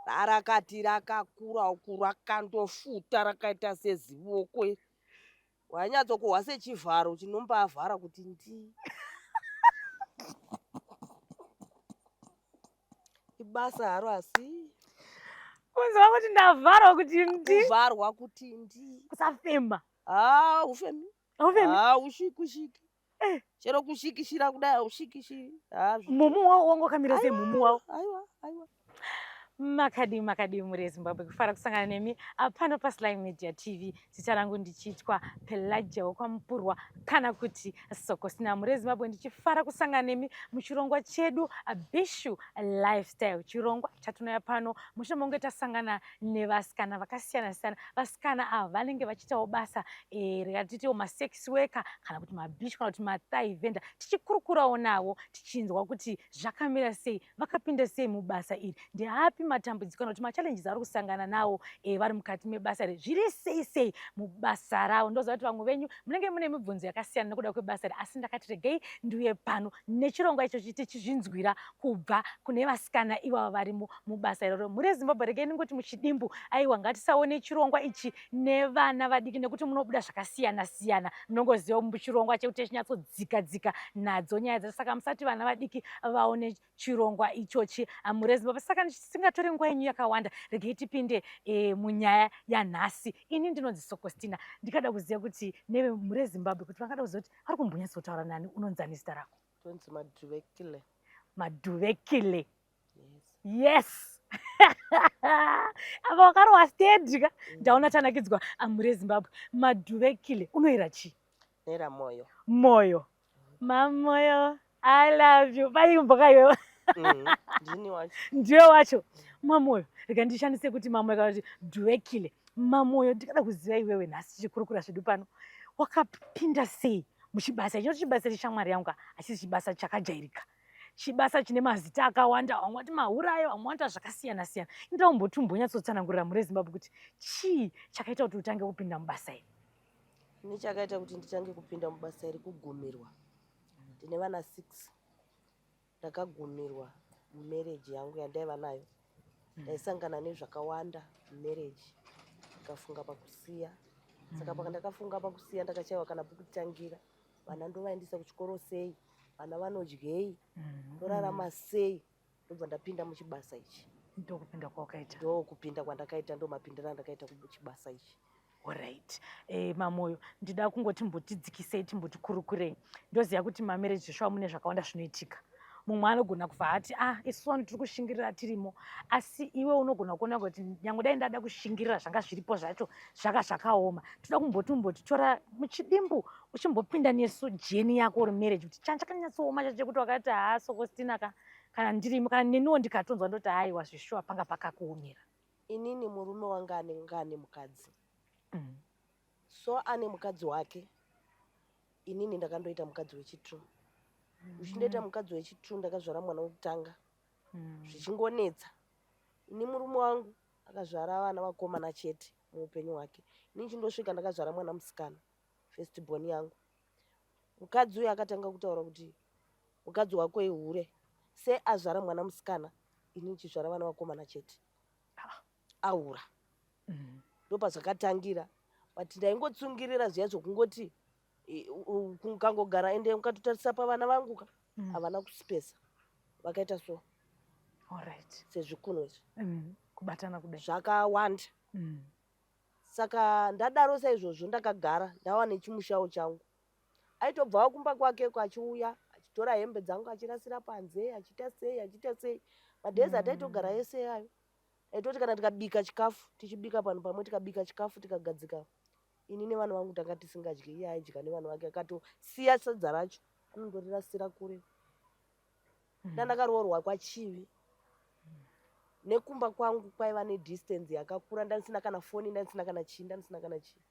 Rarakati rakakura uku rakandofuta rakaita sezivoko iri. Wanyatsokuhwa sechivharo chinombavhara kuti ndi. Ibasa haro asi Kunzwa kuti ndavharwa kuti ndi. kuvharwa kuti ndi. Kusafema. Ufemi. Aufemi. Ushiki. Chero kushikishira kudai aushikishiri. Mumu wao wangu kamira sei mumu wao. Aiwa. Makadi muri Zimbabwe kufara kusangana nemi apano paSlime Media TV. Zita rangu ndichitwa Pelagia Wakwamupurwa kana kuti Sokosina muri Zimbabwe ndichifara kusangana nemi muchirongwa chedu Bishu Lifestyle. Chirongwa chatunoya pano mushomonge tasangana nevasikana vakasiyana vasikana ava vanenge vachitawo basa rikatitiwo masex worker kana kuti mabishu kana kuti mathai vendor tichikurukurawo nawo tichinzwa kuti zvakamira sei vakapinda sei mubasa iri ndeapi matambudziko kana kuti machallenges ari kusangana nawo vari mukati mebasa iri zviri sei mubasa rawo ndoziva kuti vamwe venyu munenge mune mibvunzo yakasiyana nekuda kwebasa iri asi ndakati regei ndiuye pano nechirongwa ichochi tichizvinzwira kubva kune vasikana ivavo vari mubasa iroro muri Zimbabwe. Regei ningoti muchidimbu aiwa ngatisaone chirongwa ichi nevana vadiki nekuti munobuda zvakasiyana munongoziva muchirongwa chekuti chinyatsodzika nadzo nyaya dzacho saka musati vana vadiki vaone chirongwa ichochi muri Zimbabwe. Saka tisingatori nguva yenyu yakawanda regei tipinde munyaya yanhasi. Ini ndinonzi Sokostina ndikada kuziva kuti neve muri Zimbabwe kuti vangada kuziva kuti ari kumbonyatsotaura nani unonzani zita rako? Tonzi Madhuvekile. Madhuvekile. Yes. Ava wakarohwa stedika ndaona tanakidzwa muri Zimbabwe. Madhuvekile unoira chi? Nera moyo. Moyo. Mamoyo I love you. Vaimboka iwewe. Ndini wacho. Ndiwe wacho. Mamoyo. Rega ndishandise kuti mamoyo kana kuti Dhuvekile. Mamoyo ndikada kuziva iwewe nhasi tichikurukura zvedu pano. Wakapinda sei muchibasa ichi? Chibasa chishamwari yangu asi chibasa chakajairika. Chibasa chine mazita akawanda, vamwe vati mahurayo, vamwe vati zvakasiyana. Inoda kumbotumbonyatsotsanangurira muri Zimbabwe kuti chii chakaita kuti utange kupinda mubasa iri? Ini chakaita kuti ndichange kupinda mubasa iri kugumirwa. Ndine vana 6. Ndakagumirwa mumarriage yangu yandaiva nayo. Ndaisangana nezvakawanda mumarriage. Ndikafunga pakusiya. Saka ndakafunga pakusiya ndakashaiwa kana pekutangira. Vana ndovaendesa kuchikoro sei? Vana vanodyei? Ndorarama sei? Ndobva ndapinda muchibasa ichi. Ndokupinda kwawakaita? Ndokupinda kwandakaita, ndomapindiro andakaita kuchibasa ichi. Alright. Mamoyo, ndida kungoti mbotidzikisei timbotikurukurei. Ndoziva kuti mamarriage zvishwa mune zvakawanda zvinoitika. Mumwe anogona kufa ati isu vanhu tiri kushingirira tirimo, asi iwe unogona kuona kuti nyangwe dai ndada kushingirira zvanga zviripo zvacho zvakaoma. Toda kumbotitora muchidimbu uchimbopinda nesu jeni yako remarriage kuti chakanyatsooma chacho chekuti wakati Sokostina kana ndirimo kana neniwo ndikatonzwa ndoti aiwa zvishwa panga pakakuomera. Inini murume wanga ane mukadzi. So ane mukadzi wake. Inini ndakandoita mukadzi wechitu. Uchindoita mukadzi wechitu ndakazvara mwana wokutanga. Zvichingonetsa. Ini murume wangu akazvara vana vakomana chete muupenyu hwake. Ini chindosvika ndakazvara mwana musikana. First born yangu. Mukadzi uyu akatanga kutaura kuti mukadzi wako ihure. Se azvara mwana musikana. Ini ndichizvara vana vakomana chete. Aura. Ndopa zvakatangira. But ndaingotsungirira zviya zvokungoti ukangogara ende ukatotarisa pavana vangu havana kusipesa. Vakaita so. Alright. Sezvikunwe izvi. Kubatana kudai. Zvakawanda. Saka ndadaro saizvozvo ndakagara ndava nechimushawo changu. Aitobvawo kumba kwake achiuya achitora hembe dzangu achirasira panze achiita sei. Madhezi ataitogara ese ayo. Aitoti kana tikabika chikafu tichibika pano pamwe tikabika chikafu tikagadzika. Ini nevanhu vangu tanga tisingadyi, iye aidya nevanhu vake akatosiya sadza racho anondorirasira kure. Ndandakaroorwa kwachivi. Nekumba kwangu kwaiva nedistance yakakura, ndandisina kana foni, ndandisina kana chii.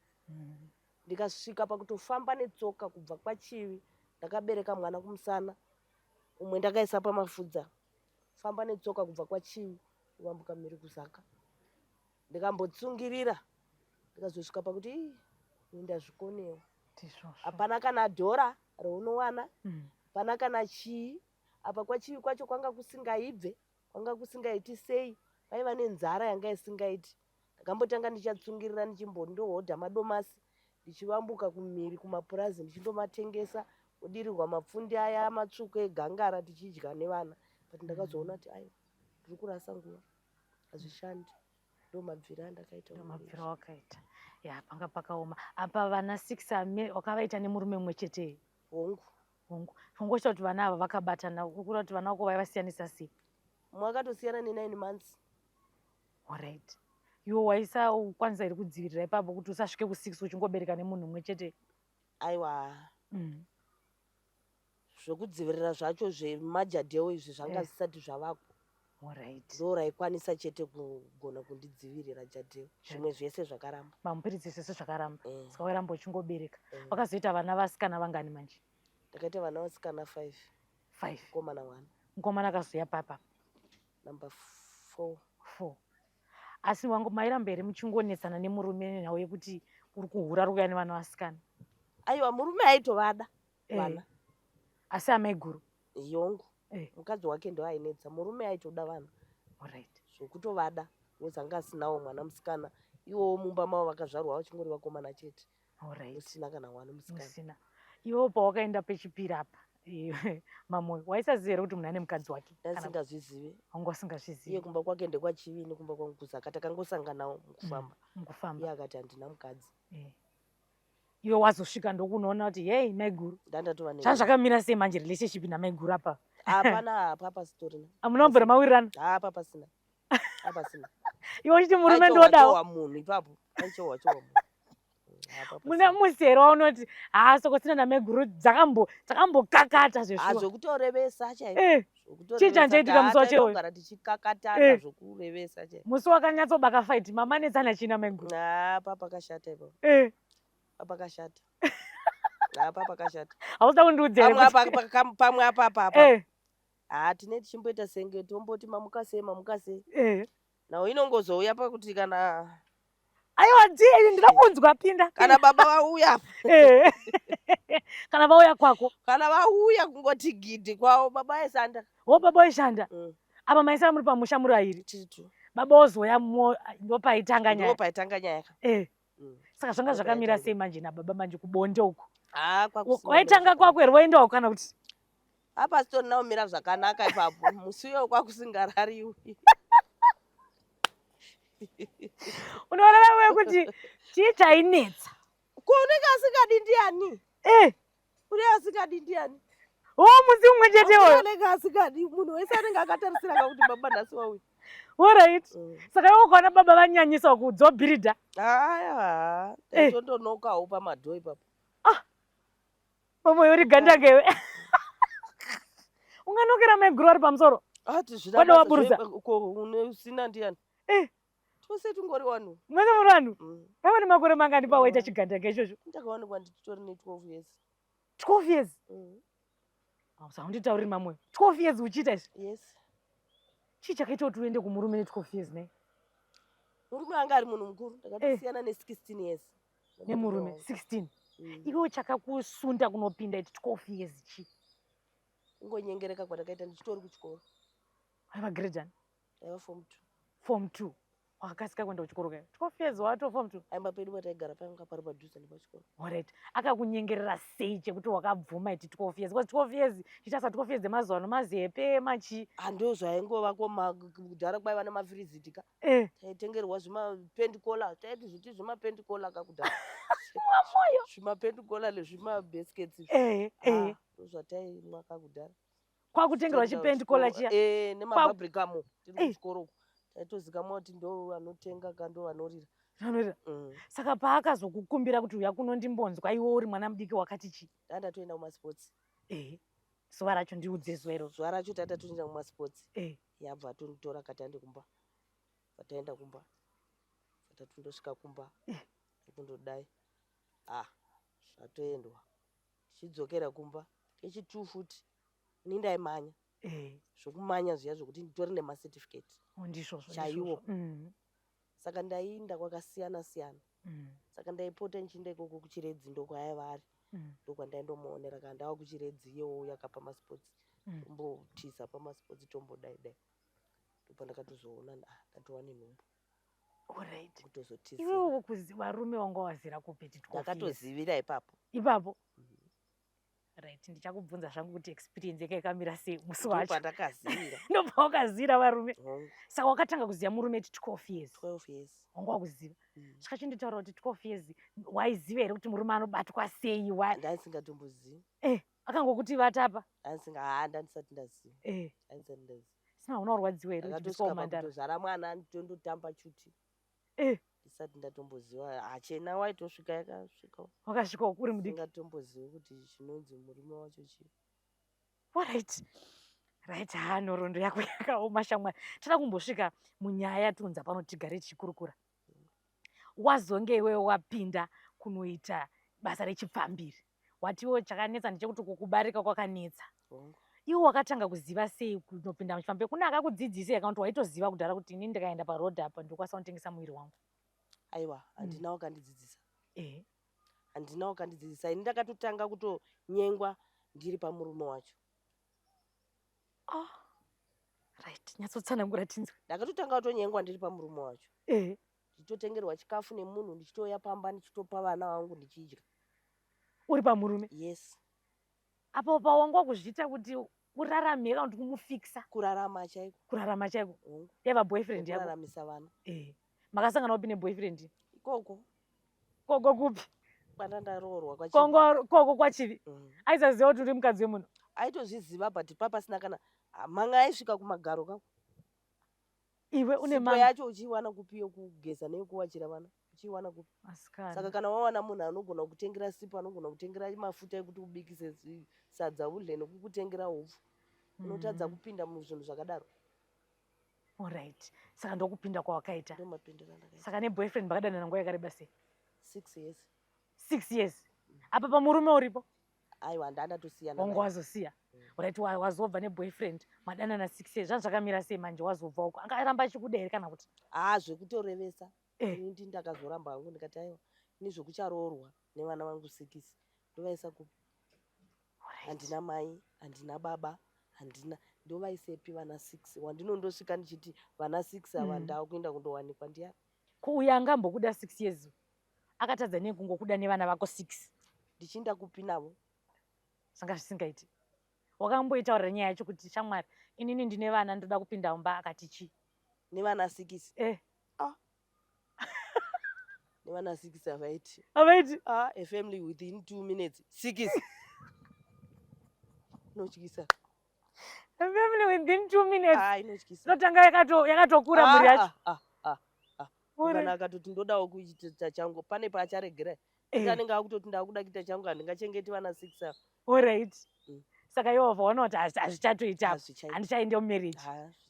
Ndikasvika pakutofamba netsoka kubva kwachivi. Ndakabereka mwana kumusana. Umwe ndakaisa pamafudza. Famba netsoka kubva kwachivi kuambuka mhiri kuzaka. Ndikambotsungirira. Ndikazosvika pakuti ndazvikonewo. Hapana kana dhora raunowana. Hapana kana chii. Apa kwachivi kwacho kwanga kusingaibve. Kwanga kusingaiti sei. vaiva nenzara yanga isingaiti. Ndakambotanga ndichatsungirira ndichimbondohodha madomasi ndichivambuka kumhiri kumapurazi ndichindomatengesa kudirirwa mapfundi aya matsvuku egangara tichidya nevana. But ndakazoona kuti aiwa ndiri kurasa nguva, hazvishandi. Ndo mabviro andakaita. Mabviro wakaita ya panga pakaoma. Apa vana 6 wakavaita nemurume mumwe chete? Hongu. Zvongoita kuti vana ava vakabatana kukura kuti vana vako vaivasiyanisa sei? Mwakatosiyana ne9 months. Alright. Iwo waisakwanisa here kudzivirira ipapo kuti usasvike ku6 uchingobereka nemunhu mumwe chete? Aiwa. Zvokudzivirira zvacho zvemajadhewo izvi zvanga zvisati zvavako. Alright. Ndo raikwanisa chete kugona kundidzivirira jadhewo. Zvimwe zvese zvakaramba. Mamupirizi zvese zvakaramba. Saka wairamba uchingobereka. Wakazoita vana vasikana vangani manje? Ndakaita vana vasikana 5. Mukomana 1. Mukomana akazoya papa? Number 4. Asi wangu mairamba here muchingonetsana nemurume nhau yekuti uri kuhura uri kuuya nevana vasikana? Aiwa, murume aitovada vana. Asi amai guru? Yongu. Mukadzi wake ndo ainetsa. Murume aitoda vana. Alright. Zvokutovada wozanga asinawo mwana musikana. Iwowo mumba mavo vakazvarwa vachingori vakomana chete. Alright. Usina kana mwana musikana. Usina. Iwo pawakaenda pechipiri apa Mamoyo, waisaziva here kuti munhu ane mukadzi wake? Ndasingazvizive. Wanga usingazvizivi? Iye kumba kwake ndekwaChivini, kumba kwangu kuZaka. Takangosanganawo mukufamba. Iye akati handina mukadzi. Iwe wazosvika ndokunoona kuti hey mai guru, ndandatova ne zvazvakamira sei manje relationship namai guru apa? Hapana, hapapa sitorina. Hamuna kumbora mawirirana? Hapa pasina. Hapa sina. Iwe uchiti murume ndodawo? Aichowa munhu ipapo. Aichowa munhu. Muna musero waunoti soko sina namai guru dzakambokakata zveshuwa. Zvokutorevesa chaizvo. Chii chanzoitika musi wacho iwoyo? Kugara tichikakatana zvokurevesa chaizvo. Musi wakanyatsobaka fight mamanetsana chii namai guru? Papa pakashata ipapo. Papa pakashata. Papa pakashata. Hauda kundiudza here pamwe apa. Tine tichimboita senge tomboti mamukasei. Nawo inongozouya pakuti kana aiwa dzii ndinokunzwa pinda. Kana baba vauya. Kana vauya kwako. Kana vauya kungoti gidhi kwavo baba aishanda. Baba aishanda. Apa maisara muri pamusha muri airi? Tiritu. Baba ozoya ndopaitanga nyaya. Ndopaitanga nyaya. Saka zvanga zvakamira sei manje nababa manje kubonde uko? Waitanga kwako here waendawo kana kuti? Apa sitori naumira zvakanaka ipapo. Musi uyo kwakusingarariwi. Unoona wewe kuti chii chainetsa? Kuoneka asingadi ndiani? Uri asingadi ndiani? Musi umwe chete woyo. Kuoneka asingadi munhu wese anenge akatarisira kuti baba nhasi wauya. Alright. Saka iwe ukaona baba vanyanyisa kudzobhiridha? Taitononokawo pamadho ipapo. Mamoyo uri ganda ngewe. Unganokera mai guru ari pamusoro? Wada waburutsa? Usina ndiani? Tose tungori wanhu. Mwese muri vanhu? Pamwe nemakore mangani pawaita chiganda ngeizvozvo? Ndakawanikwa ndichitori ne12 years. 12 years? Hausanditauriri Mamoyo. 12 years uchiita izvi? Yes. Chii chakaita kuti uende kumurume ne12 years nei? Murume anga ari munhu mukuru. Ndakatosiyana ne16 years. Nemurume 16? Iwe chakakusunda kunopinda iti 12 years chii? Kungonyengereka kwandakaita ndichitori kuchikoro. Waiva grade ani? Ndaiva form 2. Form 2? Wakakasika kuenda kuchikoro kaya? 12 years wato form 2? Aimba pedu pataigara panga pari padhuze nepachikoro. Alright. Akakunyengerera sei chekuti wakabvuma iti 12 years? Because 12 years chichasa 12 years emazuva ano mazepe machi. Ando zvaingovako kudhara kwaiva nemafriziti ka. Taitengerwa zvimapendikola. Taiti zviti zvimapendikola kakudhara. Mamoyo. Zvimapendikola nezvimabaskets. Zvataimwa kakudhara. Kwakutengerwa chipendikola chiya? Nemafabrikamo tiri kuchikoro. Taitozikamwa kuti ndo vanotenga kando vanorira. Saka paakazokukumbira kuti uya kunondimbonzwa iwe uri mwana mudiki wakati chii? Ndatoenda kumasports. Zuva racho ndiudze zuva iro. Zuva racho tatatoenda kumasports. Yabva atonditora akati ande kumba. Pataenda kumba. Tatondosvika kumba. Kundodai. Zvatoendwa. Tichidzokera kumba. Kechi2 futi. Ini ndaimanya. Zvokumanya zviya zvokuti nditori nemacertificate. Ndizvozvo chaiwo. Saka ndainda kwakasiyana siyana. Saka ndaipota ndichienda ikoko kuChiredzi ndokwaiva ari. Ndokwandaindomuonera kana ndava kuChiredzi iyewo yakapa masports. Tombotiza pamasports tombodai dai. ndipo ndakatozoona ndatowane nhumbu Alright. kutozotizira Iwewe varume wanga wazira kupeti 12 years. ndakatozivira Ipapo. Right, ndichakubvunza zvangu kuti experience yake yakamira sei musi wacho. pandakazivira Ndobva wakazira varume. hongu Saka wakatanga kuziva murume ti 12 years. 12 years Wanga wakuziva. Zvakachinditaura kuti 12 years waiziva here kuti murume anobatwa sei ndaisingatombozivi akangokuti vatapa. ndandisati ndaziva ndandisati ndaziva Sina unorwadziwa here uchibviswa mumandara. ndakatosvika zara mwana tondotamba chuti ndisati ndatomboziva hachena waitosvika yakasvikawo Wakasvikawo kuri mudiki. singatombozivi kuti chinonzi murume wacho chii Alright. Right, nhoroondo yako yakaoma shamwari. Toda kumbosvika munyaya yatunza pano tigare tichikurukura. Wazonge iwewe wapinda kunoita basa rechipfambiri. Watiwo chakanetsa ndechekuti kukubarika kwakanetsa. Iwo wakatanga kuziva sei kunopinda muchipfambiri? Kuna akakudzidzisa here kana kuti waitoziva kudhara kuti ini ndikaenda parodhi apa ndokwanisa kutengesa muviri wangu? aiwa handina wakandidzidzisa Eh. handina wakandidzidzisa ini ndakatotanga kutonyengwa ndiri pamurume wacho Right, nyatsotsanangura tinzwe. ndakatotanga kutonyengwa ndiri pamurume wacho ndichitotengerwa chikafu nemunhu ndichitoya pamba ndichitopa vana vangu ndichidya Uri pamurume? yes Apo pawanga kuzviita kuti urarame kana kuti kumufikisa? kurarama chaiko Kurarama chaiko. hongu Yaiva boyfriend yako? kuraramisa vana Makasangana upi neboyfriend? ikoko Koko kupi? kwandandaroorwa Koko kwachivi? Aisaziva kuti uri mukadzi wemunhu? aitozviziva but papasina kana manga aisvika kumagaro kako Iwe une sipo yacho uchiwana kupi yokugeza neyekuwachira vana uchiwana kupi saka kana wawana munhu anogona kutengera sipo anogona kutengera mafuta ekuti ubikise sadza udle nekukutengera upfu unotadza kupinda muzvinhu zvakadaro. Alright. Saka ndokupinda kwawakaita. Ndomapindira ndakaita. Saka neboyfriend bakadanana nguva yakareba sei? 6 years. 6 years. Apa pamurume uripo? Aiwa ndandatosiyana. Wangu wazosiya. Alright, wazobva neboyfriend madanana 6 years. Zvanzi zvakamira sei manje wazobva uko? Angaramba achikuda here kana kuti? Zvekutorevesa. Ini ndakazoramba hangu ndikati aiwa ini zvekucharoorwa nevana vangu 6 ndovaisa kupi? Handina mai, handina baba, handina ndovaisepi vana 6 wandinondosvika ndichiti vana 6 ava ndava kuenda kundowanikwa ndiani. Kuuya angambokuda 6 years akatadza nekungokuda nevana vako 6 ndichinda kupi navo? Zvanga zvisingaiti. Wakamboitaurira nyaya yacho kuti shamwari inini ndine vana ndoda kupinda mumba akati chii? Nevana 6? Nevana 6 havaiti. Havaiti? A family within 2 minutes. 6. Inotyisa. A family within 2 minutes. Inotyisa. Notanga yakatokura muri yacho. Kana akatoti ndodawo kuita changu pane paacharegera. Anenge akutoti ndakuda kuita changu handingachengeti vana 6 ava. Alright. Saka iwo vaona kuti hazvichatoita handichaende mumarriage.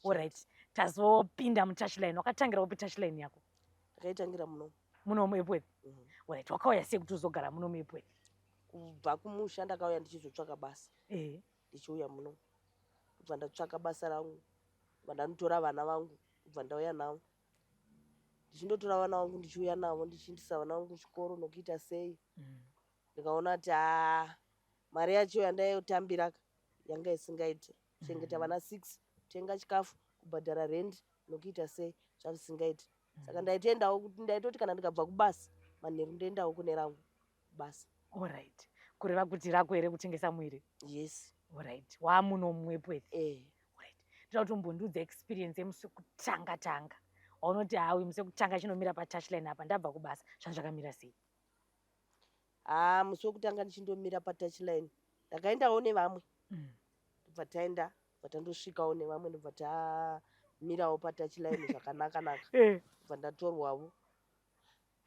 Alright. Tazopinda mutouchline. Wakatangira kupi touchline yako? Ndakaitangira muno. Muno muEpwell. Alright. Wakauya sei kuti uzogara muno muEpwell? Kubva kumusha ndakauya ndichizotsvaka basa. Ndichiuya muno. Kubva ndatsvaka basa rangu. Kubva ndanotora vana vangu. Kubva ndauya navo. Ndichindotora vana vangu ndichiuya navo ndichiindisa vana vangu kuchikoro nokuita sei. Ndikaona kuti mari yacho yandaitambira yanga isingaiti. Kuchengeta vana 6, kutenga chikafu, kubhadhara rent nokuita sei zvavisingaiti. Saka ndaitendawo kuti ndaitoti kana ndikabva kubasa manheru ndoendawo kune rangu basa. Alright. Kureva kuti rako here kutengesa mwiri? Yes. Alright. Wamuno muEpwell? Alright. Ndoda kuti umbondiudza experience yemusi kutanga. Waunoti hawi musi kutanga chinomira patouchline apa ndabva kubasa zvazvakamira sei? Musi wekutanga ndichindomira patouchline ndakaendawo nevamwe. Ndobva taenda ndandosvikawo nevamwe ndobva tamirawo patouchline zvakanaka. Ndobva ndatorwawo.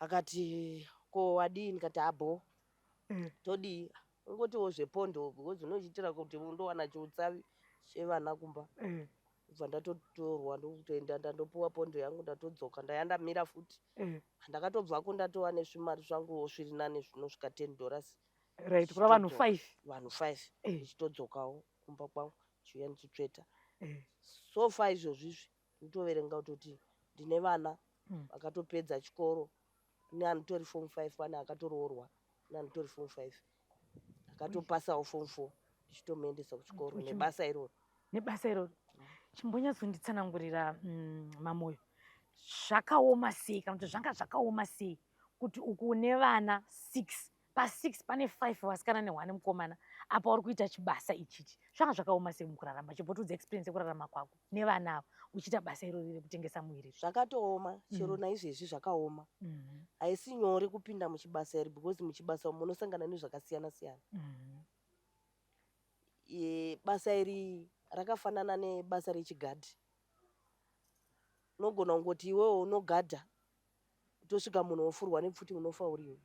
Akati ko wadii? Ndikati abo. Todii? Ungotiwo zvepondo because unochiitira kuti undowana chiutsavi chevana kumba. Ndobva ndatotorwa ndokutoenda ndandopuwa pondo yangu ndatodzoka ndaya ndamira futi. Ndakatobvako ndatowa nezvimari zvangu zviri nane zvinosvika $10. Right, kuna vanhu 5. Vanhu 5. Ndichitodzokawo kumba kwangu chiuya ndichitsveta. So far izvozvizvi nditoverenga kutoti ndine vana vakatopedza chikoro. Kune anotori form 5 pane akatoroorwa. Kune anotori form 5. Akatopasawo form 4 ndichitomuendesa kuchikoro nebasa iroro. Nebasa iroro. chimbonyatsonditsanangurira mamoyo zvakaoma sei kana kuti zvanga zvakaoma sei kuti uku une vana 6 pa6 pane 5 vasikana ne1 mukomana apa uri kuita chibasa ichichi zvanga zvakaoma sei mukurarama chimbotudza experience yekurarama kwako nevana ava uchiita basa irori rekutengesa muiri zvakatooma chero naizvezvi zvakaoma haisi nyore kupinda muchibasa iri because muchibasa umu munosangana nezvakasiyana siyana basa iri rakafanana nebasa rechigadhi unogona kungoti iwewo unogadha tosvika munhu wofurwa nepfuti unofa uriwe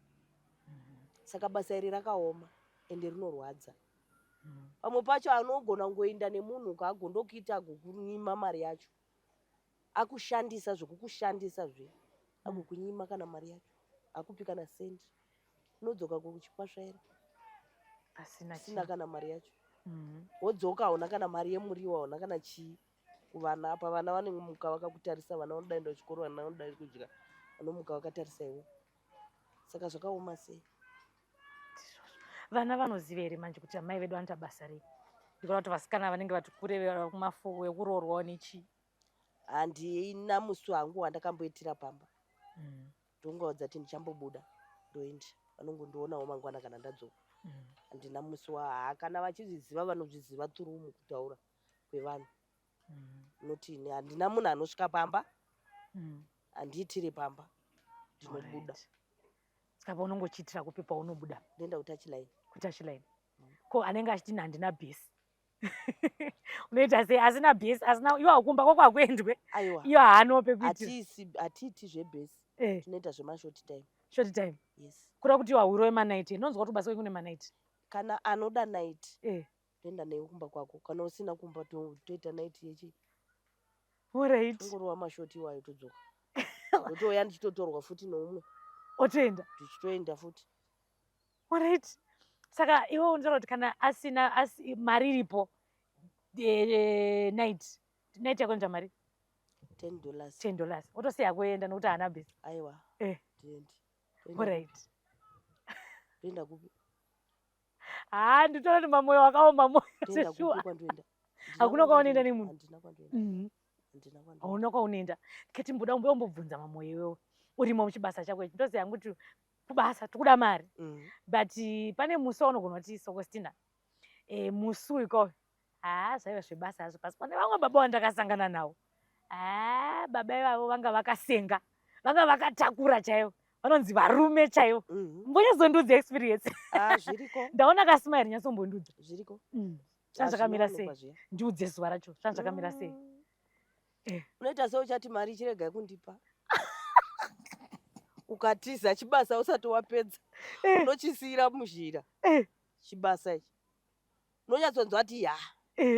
saka basa iri rakaoma ende rinorwadza pamwe pacho anogona kungoenda nemunhu ukaagondokuita agokunyima mari yacho akushandisa zvokukushandisa zve agokunyima kana mari yacho akupi kana sendi unodzoka kuchikwasvaira asina kana mari yacho wodzoka hauna kana mari yemuriwo hauna kana chii kuvana apa vana vanomuka vakakutarisa vana vanoda enda kuchikoro vana vanoda kudya vanomuka vakatarisa iwe saka zvakaoma sei vana vanoziva here manje kuti amai vedu vanoita basa rei ndikona kuti vasikana vanenge vati kure vekuroorwawo nechii handina musi wangu wandakamboitira pamba ndongaudza kuti ndichambobuda ndoenda vanongondionawo mangwana kana ndadzoka handina musi kana vachizviziva vanozviziva turu mukutaura kwevanhu notini handina munhu anosvika pamba handiitiri pamba ndinobuda saka unongochiitira kupi paunobuda ndoenda kutachilaini ko anenge achitini handina bhesi unoita sei asina bhesi asina iwo akumba kwako hakuendwe iyo haano pekuitira hatiiti zvebhesi tinoita zvemashort time yes kura kuti wahuro wemanaiti ndonzwa kuti basa kune manaiti kana anoda naiti toenda newe kumba kwako kana usina kumba toita naiti yechi alright ungoriwa mashoti iwayo todzoka ndotouya ndichitotorwa futi noumwe otoenda tichitoenda futi alright saka iwe unotaura kuti kana asina mari iripo night yako nja mari $10 otosiya kuenda nokuti haana bhesi aiwa alright toenda kupi nditoona kuti mamoyo wakaoma moyo seshuwa hakuna kwaunoenda nemunhu hauna kwaunoenda keti mbuda umbobvunza mamoyo iwewo urimo muchibasa chako ichi ndoziva yangu kuti kubasa tikuda mari but pane musi waunogona kuti Sokostina musi uikoyo zvaiva zvebasa hazvo pasi pane vamwe baba vandakasangana navo baba ivavo vanga vakasenga vanga vakatakura chaivo vanonzi varume chaivo mbonyazondudza experience zviriko ndaona kasimairi nyasombondudza zviriko zvanzvakamira sei ndiudze zuva racho zvanzvakamira sei unoita seuchati mari ichirega kundipa ukatiza chibasa usati wapedza unochisiyira muzhira chibasa ichi unonyatsonzwa kuti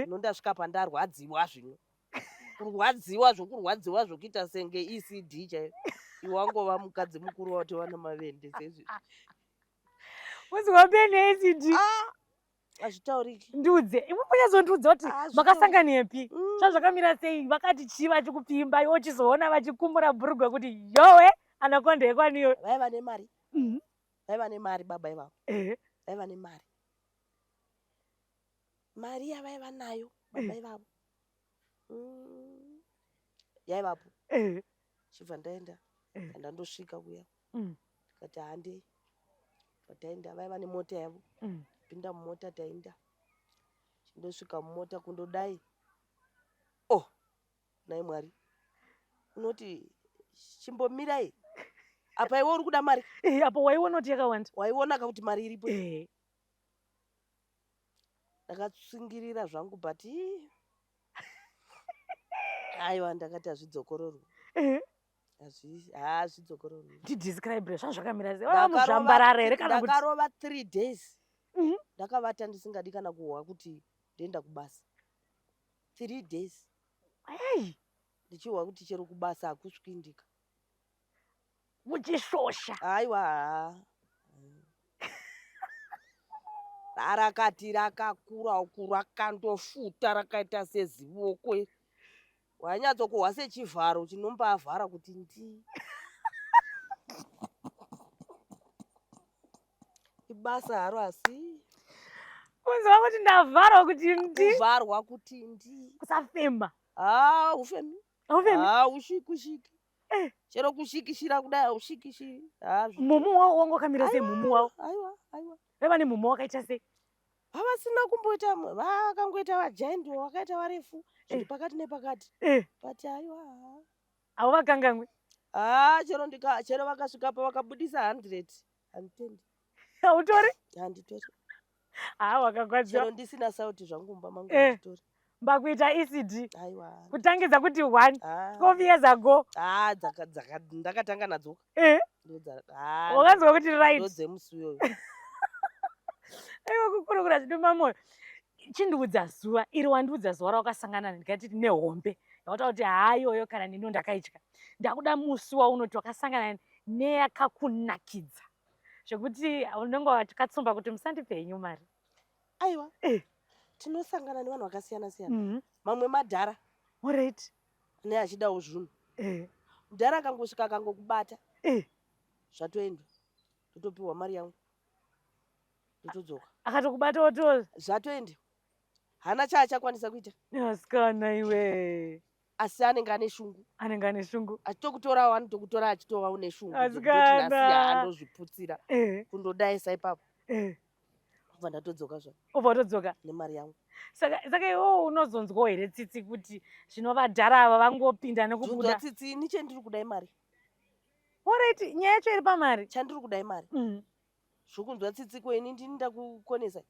nondasvika pandarwadziwa zvino kurwadziwa zvokurwadziwa zvokuita senge ECD chaiyo iwangova mukadzi mukuru wati wana mavende sezvi uziwape neECD hazvitauriki ndiudze imwe munyazondiudza kuti makasangana yepi zvazvakamira sei vakati chii vachikupimba iwo chizoona vachikumura bhurugwa kuti yowe anakonda ekwaniyo vaiva nemari vaiva nemari baba ivavo vaiva nemari mari yavaiva nayo baba ivavo yaivapo chibva ndaenda ndandosvika kuya tikati handei taenda vaiva nemota yavo pinda mumota taenda chindosvika mumota kundodai nai mwari unoti chimbomirai apa iwe uri kuda mari apo waiona kuti yakawanda waiona kuti mari iripo ndakatsungirira zvangu but aiwa ndakati hazvidzokororwi hazvidzokororwi tidescribe zvazvakamira sei muzvambarara here kana kuti ndakarova 3 days ndakavata ndisingadi kana kuhwa kuti ndoenda kubasa 3 days ndichihwa kuti chero kubasa hakusviki ndika muchishosha aiwa rakati rakakura uku rakandofuta rakaita sezivoko wanyatsokuhwa sechivharo chinombavhara kuti ndi ibasa haro asi kunzwa kuti ndavharwa kuti ndi kuvharwa kuti ndi kusafema ufemi Aufemi? ushiki chero kushikishira kudai aushikishiri Mumu wao wangu wakamira sei mumu wao? aiwa Veva nemumu wakaita sei? havasina kumboita vakangoita vajaindi vakaita varefu zviri pakati nepakati but aiwa Avo vakangangwe? chero vakasvika pavakabudisa 100 handitendi Hautori? handitori Wakagwadziwa. chero ndisina sauti zvangu mumba mangu handitori Mbakuita ECD. aiwa Kutangidza kuti 1 12 years ago. ndakatanga nadzo Wakanzwa kuti right. ndodzemusi uyoyo Aiwa kukurukura zvinoma moyo. Chindiudza zuva iri wandiudza zuva rawakasangana ndikati nehombe yawataura kuti iyoyo kana nino ndakaitya. Ndakuda musi waunoti wakasangana neyakakunakidza zvekuti unenge wakatsumba kuti musandipe henyu mari. aiwa tinosangana nevanhu vakasiyana siyana mamwe madhara Alright. neachidawo zvinhu mudhara akangosvika akangokubata zvatoenda totopiwa mari yangu totodzoka Akatokubata woto zvatoenda hana chaachakwanisa kuita asikana iwe. asi anenge ane shungu Anenge ane shungu. achitokutorawo anotokutora achitova une shungu Asikana. andozviputsira kundodayisa ipapo kubva ndatodzoka zva Ubva watodzoka nemari yangu saka iwo unozonzwawo here tsitsi kuti zvinovadhara ava vangopinda nekubuda. tsitsi ini chendiri kudai mari Alright, nyaya yacho iri pamari. chandiri kudai mari zvokunzwa tsitsi kweni ndini ndakukonesa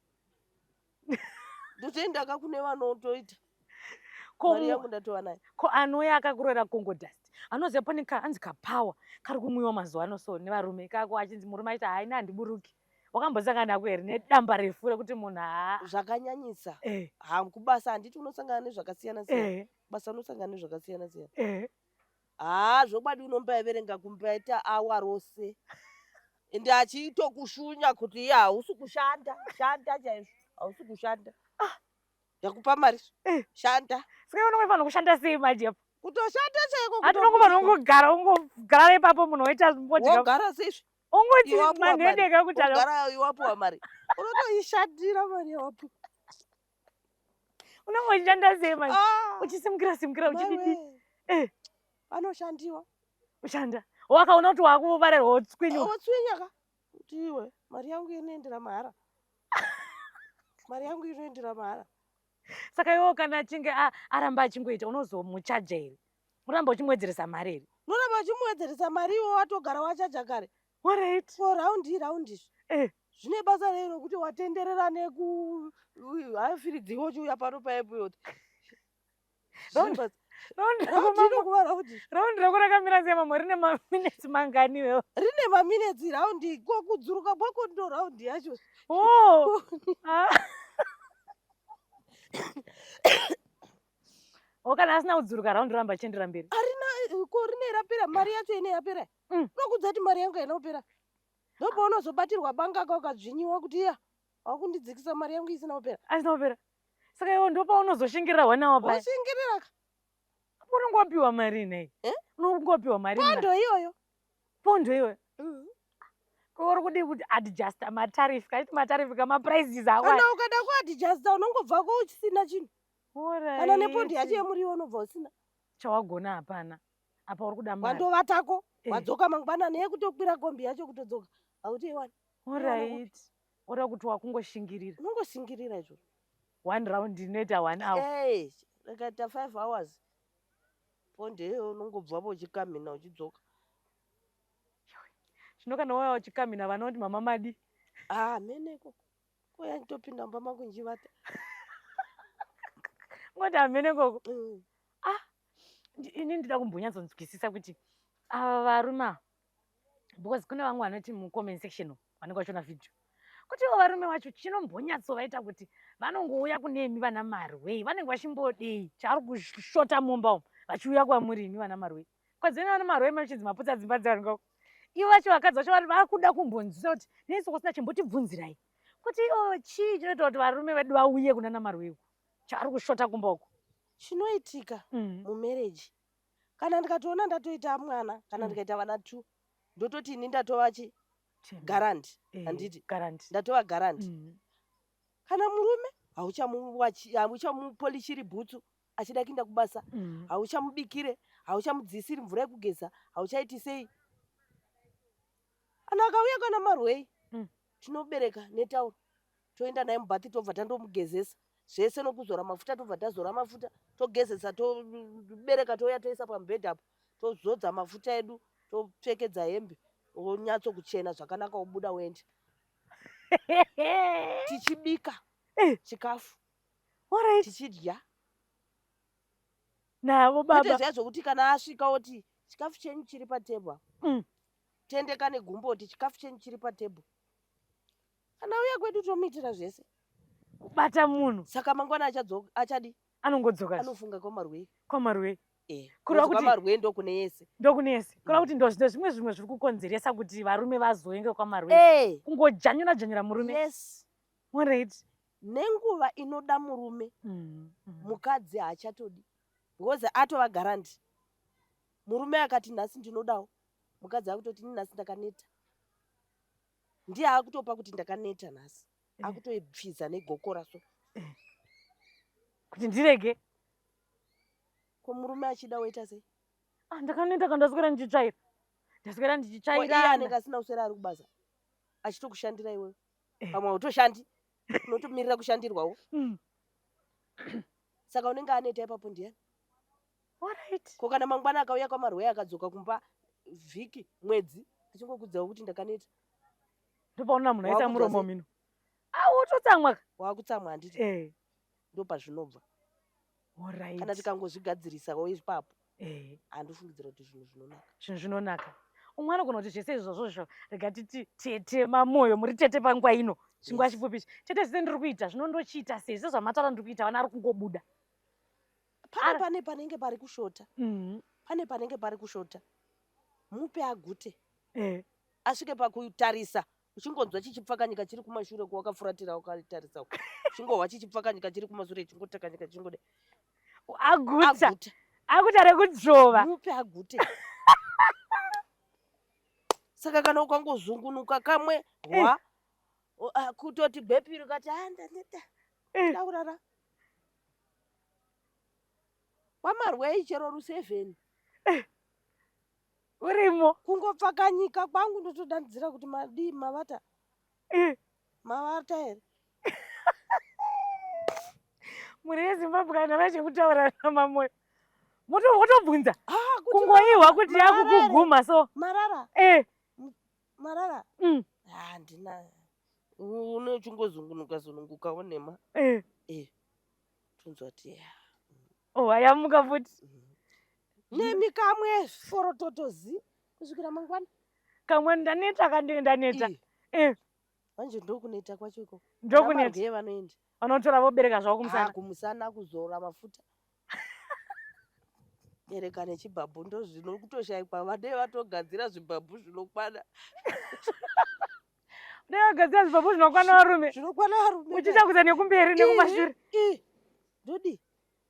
ndotoendaka kune vanotoita mari yangu ndatova nayo Ko anouya akakuroera Congo dust anoziva pane kanzi kapawa kari kumwiwa mazuva ano so nevarume kako achinzi murume achiti haina handiburuki. Wakambosangana nako here nedamba refu rekuti munhu zvakanyanyisa kubasa handiti unosangana nezvakasiyana siyana basa unosangana nezvakasiyana siyana zvokwadi unombaeverenga kumbaita awa rose ende achitokushunya kuti iye hausi kushanda shanda chaizvo hausi kushanda yakupa mari shanda saka unongofanira kushanda sei manje apo kutoshanda chaiko hati unongofanira ungogara ipapo munhu oita wogara seizvi ungoti manhedeka kuti gara iwapuwa mari unotoishandira mari yawapuwa unonge uchishanda sei manje uchisimukira simukira uchididi panoshandiwa ushanda wakaona kuti wakuvarirwa wotswinyuka kuti iwe mari yangu inoendera mahara mari yangu inoendera mahara saka iwo kana achinge aramba achingoita unozomuchaja here uramba uchimwedzeresa mari here unoramba uchimuwedzeresa mari iwo watogara wachaja kare Alright. so raundi zvine basa rei rokuti watenderera haifiridziwo chiuya pano paipo raundi rako rakamira sei mamwe rine maminitsi mangani iwewo? Rine maminitsi raundi kokudzuruka kwako ndo raundi yacho kana asina kudzuruka raundi ramba achiendera mberi rine rapera mari yacho ine yapera unokudza kuti mari yangu haina kupera ndopaunozobatirwa banga ka ukadzvinyiwa kuti iya wakundidzikisa mari yangu isina kupera asina kupera saka iwo ndopaunozoshingirira hwanawo paya washingirira unongopiwa mari nei unongopiwa mari pondo iyoyo uri kudi kuti adjusta matarifu kaiti matarifu kamaprices ako kana ukada kuadjusta unongobvako uchisina chinhu kana nepondi yacho yemuriwo unobva usina chawagona hapana apa uri kuda mari wandovatako wadzoka mangwanani ekutokwira kombi yacho kutodzoka hauti iwani Alright. Ura kuti wakungoshingirira unongoshingirira izvo 1 round inoita 1 hour rakaita 5 hours pondeyo unongobvapo uchikamhina uchidzoka zvino kana waya uchikamhina vanoti mama madi meneko koya nditopinda mumba mangu nchivata ngoti hamenekoko ini ndida kumbonyatsonzwisisa kuti ava varume because kune vamwe vanoti mucomment section vanenge vachiona vhidhio kuti ivo varume vacho chinombonyatsovaita kuti vanongouya kunemi vana marwei vanenge vachimbodei chaari kushota mumba umu vachiuya kwamuri imi vana marwei kwadzene vana marwei machinzi maputsa dzimba dzaringako ivo vacho vakadzi vacho vari vakuda kumbonzwisa kuti nesi kusina chimbotibvunzirai kuti chii chinoita kuti varume vedu vauye kunana marwei uku chaari kushota kumba uku chinoitika mumereji kana ndikatoona ndatoita mwana kana ndikaita vana 2 ndototi ini ndatova garanti handiti ndatova garanti kana murume hauchamupolishiri bhutsu achida kuenda kubasa, hauchamubikire, hauchamudzisiri mvura yekugeza, hauchaiti sei. Ana akauya kana Marwei, tinobereka netauro, toenda naye mubhathi, tobva tandomugezesa zvese, nokuzora mafuta, tobva tazora mafuta, togezesa, tobereka, touya toisa pamubhedha apo, tozodza mafuta edu, topfekedza hembe, onyatso kuchena zvakanaka, obuda oenda. Tichibika chikafu, tichidya. Navo baba. Kwete zviya zvokuti kana asvika oti chikafu chenyu chiri patebhura. Tendeka negumboti, chikafu chenyu chiri patebhura. Kana uya kwedu tomuitira zvese. Kubata munhu. Saka mangwana achadi? Anongodzoka. Anofunga kwaMarwei. KwaMarwei. Kureva kuti kwaMarwei ndokune yese. Ndokune yese. Kureva kuti zvimwe zviri kukonzeresa kuti varume vazoenge kwaMarwei. Kungojanyura murume. Yes. Alright. Nenguva inoda murume, mukadzi haachatodi. Because atova garandi. Murume akati nhasi ndinodawo, mukadzi akutoti nhasi ndakaneta. Ndiye akutopa kuti ndakaneta nhasi. Akutoipfiza negokora so. Kuti ndirege. Ko murume achida woita sei? Ndakaneta kandaswera ndichitsvaira. Ndaswera ndichitsvaira. Iye anenge asina kuswera ari kubasa. Achitokushandira iwewe. Pamwe autoshandi. Unotomirira kushandirwawo. Saka unenge aneta ipapo ndiyani? Alright. Ko kana mangwana akauya kwaMarwei akadzoka kumba vhiki, mwedzi, achingokudzawo kuti ndakaneta. Ndopaona munhu aisa muromo mino. Wototsamwa. Wakutsamwa handiti. Ndopazvinobva. Alright. Kana tikangozvigadzirisawo ipapo. Handifungidzira kuti zvinhu zvinonaka. Zvinhu zvinonaka. Umwe anogona kuti zvese izvozvo rega titi tete mamoyo muri tete panguva ino. Chingwa chifupi. Tete zvese ndiri kuita zvinondochiita sei? Sezvamataura ndiri kuita vana ari kungobuda. Pane panenge pari kushota. Pane panenge pari kushota. Mupe agute. Asvike pakutarisa. Uchingonzwa chichipfakanyika chiri kumashure kwakafuratira ukatarisa. Uchingohwa chichipfakanyika chiri kumashure chingotakanyika chingode. Aguta. Aguta rekudzova. Mupe agute. Saka kana ukangozungunuka kamwe hwa kutoti bhepiri ukati ndaneta. Ndaurara. kwaMarwei chero ru7 urimo kungopfakanyika kwangu ndotodanidzira kuti madii mavata mavata here muri yeZimbabwe kana vachekutaura namamoyo motobvunza kungoihwa kuti yakukuguma so marara marara handina unechingozungunuka zununguka onema tonzwa kuti ayamuka futi nemi kamwe forototozi kusvikira mangwana kamwe ndaneta kandaneta manje ndokuneta kwacho iko ndokuneta vanoenda vanotora vobereka zvavo kumusana kumusana kuzora mafuta bereka nechibhabhu ndozvino kutoshayikwa vadei vatogadzira zvibhabhu zvinokwana dei vagadzira zvibhabhu zvinokwana varume uchiita kuza nekumberi nekumashure ndodi